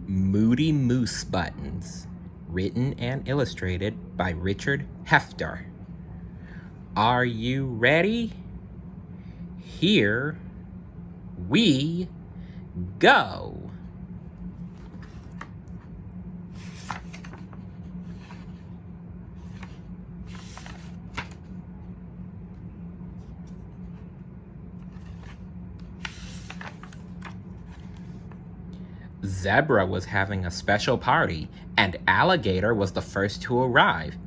Moody Moose Buttons, written and illustrated by Richard Hefter. Are you ready? Here we go. Zebra was having a special party, and Alligator was the first to arrive.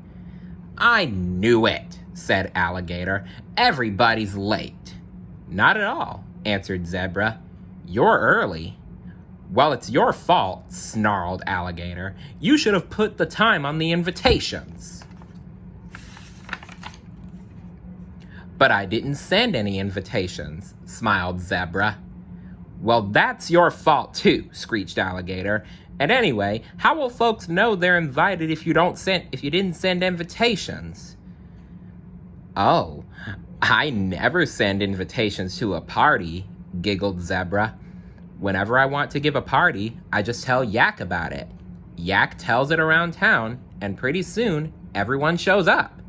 "I knew it," said Alligator. "Everybody's late." "Not at all," answered Zebra. "You're early." "Well, it's your fault," snarled Alligator. "You should have put the time on the invitations." "But I didn't send any invitations," smiled Zebra. "Well, that's your fault too," screeched Alligator. "And anyway, how will folks know they're invited if you didn't send invitations?" "Oh, I never send invitations to a party," giggled Zebra. "Whenever I want to give a party, I just tell Yak about it. Yak tells it around town, and pretty soon, everyone shows up."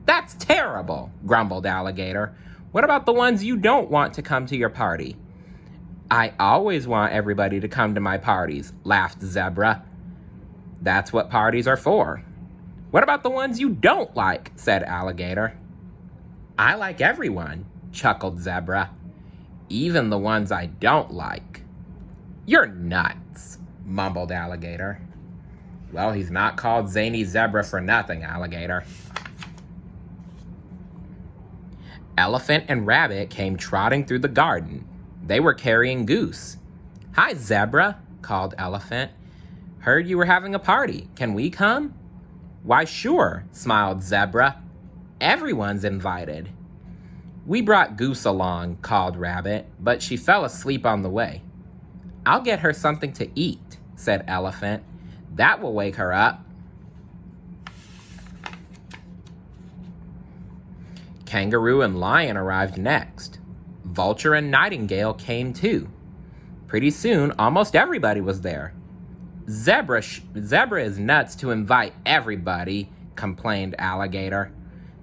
"That's terrible," grumbled Alligator. "What about the ones you don't want to come to your party?" "I always want everybody to come to my parties," laughed Zebra. "That's what parties are for." "What about the ones you don't like?" said Alligator. "I like everyone," chuckled Zebra. "Even the ones I don't like." "You're nuts," mumbled Alligator. "Well, he's not called Zany Zebra for nothing, Alligator." Elephant and Rabbit came trotting through the garden. They were carrying Goose. "Hi, Zebra," called Elephant. "Heard you were having a party. Can we come?" "Why, sure," smiled Zebra. "Everyone's invited." "We brought Goose along," called Rabbit, "but she fell asleep on the way." "I'll get her something to eat," said Elephant. "That will wake her up." Kangaroo and Lion arrived next. Vulture and Nightingale came too. Pretty soon, almost everybody was there. Zebra is nuts to invite everybody," complained Alligator.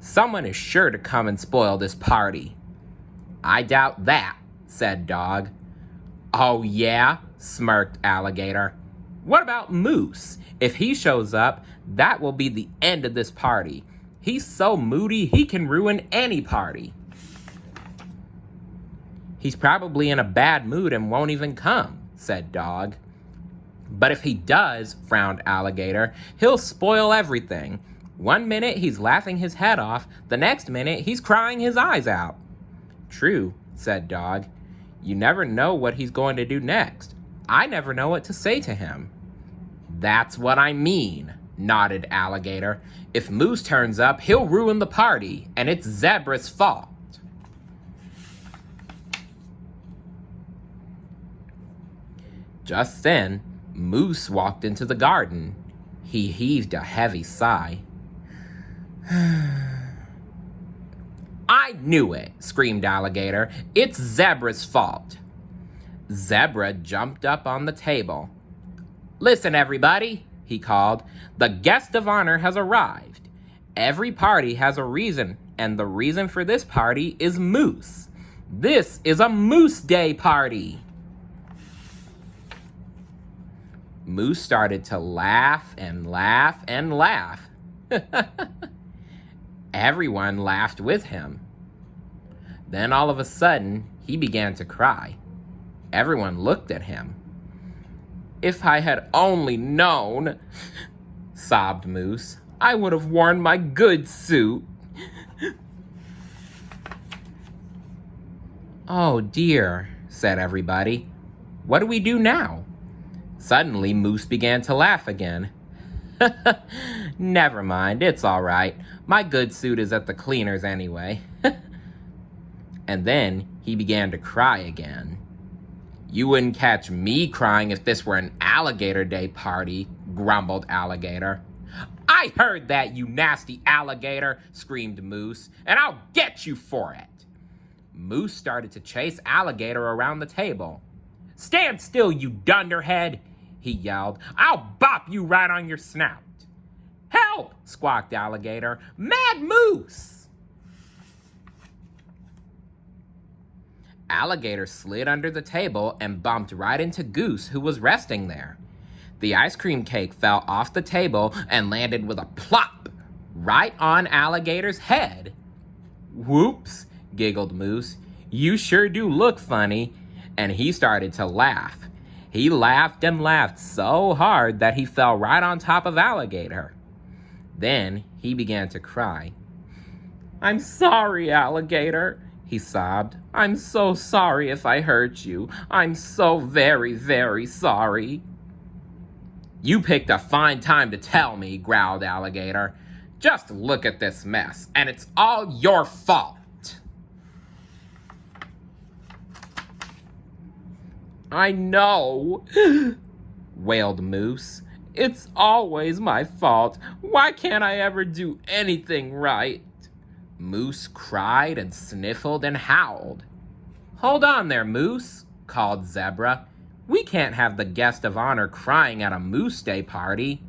"Someone is sure to come and spoil this party." "I doubt that," said Dog. "Oh yeah?" smirked Alligator. "What about Moose? If he shows up, that will be the end of this party. He's so moody he can ruin any party." "He's probably in a bad mood and won't even come," said Dog. "But if he does," frowned Alligator, "he'll spoil everything. One minute he's laughing his head off, the next minute he's crying his eyes out." "True," said Dog. "You never know what he's going to do next. I never know what to say to him." "That's what I mean," nodded Alligator. "If Moose turns up, he'll ruin the party, and it's Zebra's fault." Just then, Moose walked into the garden. He heaved a heavy sigh. "I knew it," screamed Alligator. "It's Zebra's fault." Zebra jumped up on the table. "Listen, everybody," he called. "The guest of honor has arrived. Every party has a reason, and the reason for this party is Moose. This is a Moose Day party." Moose started to laugh and laugh and laugh. Everyone laughed with him. Then all of a sudden, he began to cry. Everyone looked at him. "If I had only known," sobbed Moose, "I would have worn my good suit." "Oh dear," said everybody. "What do we do now?" Suddenly, Moose began to laugh again. "Never mind, it's all right. My good suit is at the cleaners anyway." And then he began to cry again. "You wouldn't catch me crying if this were an Alligator Day party," grumbled Alligator. "I heard that, you nasty alligator," screamed Moose, "and I'll get you for it." Moose started to chase Alligator around the table. "Stand still, you dunderhead," he yelled. "I'll bop you right on your snout." "Help!" squawked Alligator. "Mad Moose!" Alligator slid under the table and bumped right into Goose, who was resting there. The ice cream cake fell off the table and landed with a plop right on Alligator's head. "Whoops," giggled Moose. "You sure do look funny." And he started to laugh. He laughed and laughed so hard that he fell right on top of Alligator. Then he began to cry. "I'm sorry, Alligator," he sobbed. "I'm so sorry if I hurt you. I'm so very, very sorry." "You picked a fine time to tell me," growled Alligator. "Just look at this mess, and it's all your fault." "I know," wailed Moose. "It's always my fault. Why can't I ever do anything right?" Moose cried and sniffled and howled. "Hold on there, Moose," called Zebra. "We can't have the guest of honor crying at a Moose Day party.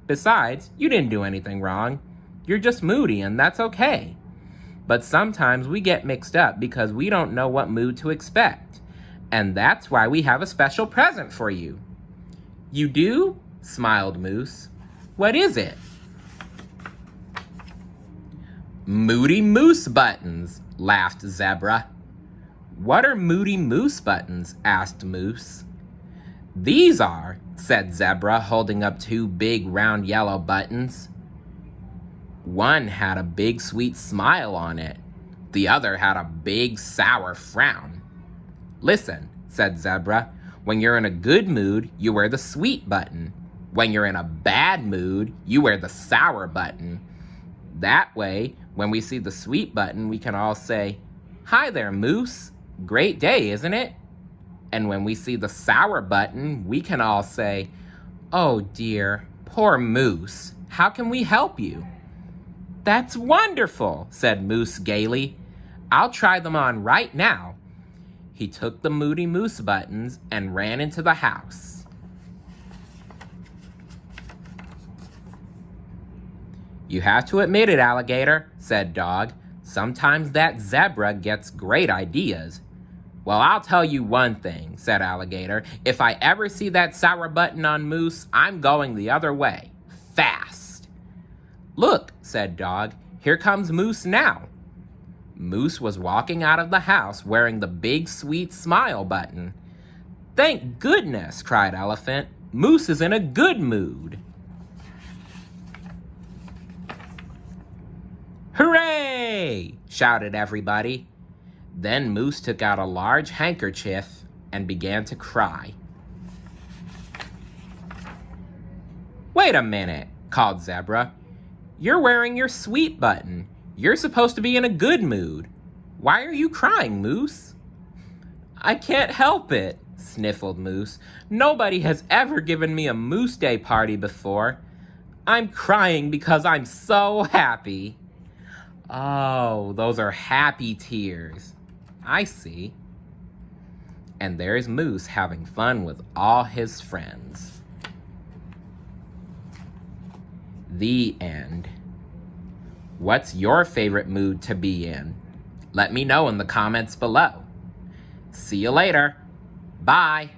Besides, you didn't do anything wrong. You're just moody, and that's okay. But sometimes we get mixed up because we don't know what mood to expect. And that's why we have a special present for you." "You do?" smiled Moose. "What is it?" "Moody Moose buttons," laughed Zebra. "What are Moody Moose buttons?" asked Moose. "These are," said Zebra, holding up 2 big round yellow buttons. One had a big sweet smile on it. The other had a big sour frown. "Listen," said Zebra. "When you're in a good mood, you wear the sweet button. When you're in a bad mood, you wear the sour button. That way, when we see the sweet button, we can all say, 'Hi there, Moose. Great day, isn't it?' And when we see the sour button, we can all say, 'Oh dear, poor Moose. How can we help you?'" "That's wonderful," said Moose gaily. "I'll try them on right now." He took the Moody Moose buttons and ran into the house. "You have to admit it, Alligator," said Dog. "Sometimes that Zebra gets great ideas." "Well, I'll tell you one thing," said Alligator. "If I ever see that sour button on Moose, I'm going the other way. Fast." "Look," said Dog. "Here comes Moose now." Moose was walking out of the house wearing the big sweet smile button. "Thank goodness," cried Elephant. "Moose is in a good mood." "Hooray!" shouted everybody. Then Moose took out a large handkerchief and began to cry. "Wait a minute," called Zebra. "You're wearing your sweet button. You're supposed to be in a good mood. Why are you crying, Moose?" "I can't help it," sniffled Moose. "Nobody has ever given me a Moose Day party before. I'm crying because I'm so happy." "Oh, those are happy tears. I see." And there's Moose having fun with all his friends. The end. What's your favorite mood to be in? Let me know in the comments below. See you later. Bye.